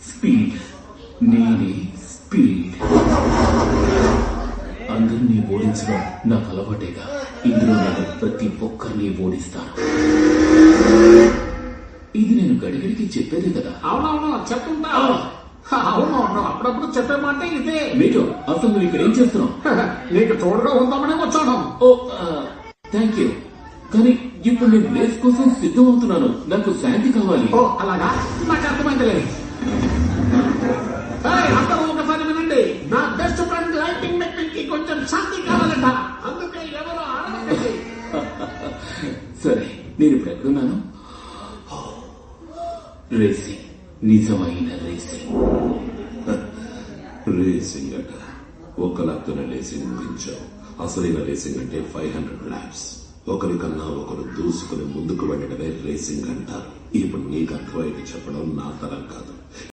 Speed, నేనే speed. అందరినీ ఓడించడం నాకు అలవాటేగా. ఇందులో నేను ప్రతి ఒక్కరిని ఓడిస్తాను. ఇది నేను గడిగడికి చెప్పేదే కదా. అవునవును చెప్తుంటా. అవునవును అప్పుడప్పుడు చెప్పే మాట ఇదే. మీటో అసలు నువ్వు ఇక్కడ ఏం చేస్తున్నావు? నీకు తోడుగా ఉందామని వచ్చాను. ఓ థ్యాంక్ యూ. కానీ ఇప్పుడు నేను రేస్ కోసం సిద్ధం అవుతున్నాను. నాకు శాంతి కావాలి. ఓ అలాగా, నాకు అర్థమైందిలే. అందరూ ఒకసారి వినండి. నా బెస్ట్ ఫ్రెండ్ లైటింగ్ మెక్నిక్ కి కొంచెం శాంతి కావాలంట. అందుకే ఎవరో ఆడకండి. సరే, నేను ఇప్పుడు ఎక్కడున్నాను? రేసింగ్, నిజమైన రేసింగ్. రేసింగ్ అట ఒక్క లాప్తోనే రేసింగ్ ముగించావు. అసలైన రేసింగ్ అంటే 500 laps. ఒకరికన్నా ఒకరు దూసుకుని ముందుకు వెళ్ళడమే రేసింగ్ అంటారు. ఇప్పుడు నీకు అర్థమైతే చెప్పడం నా తరం కాదు.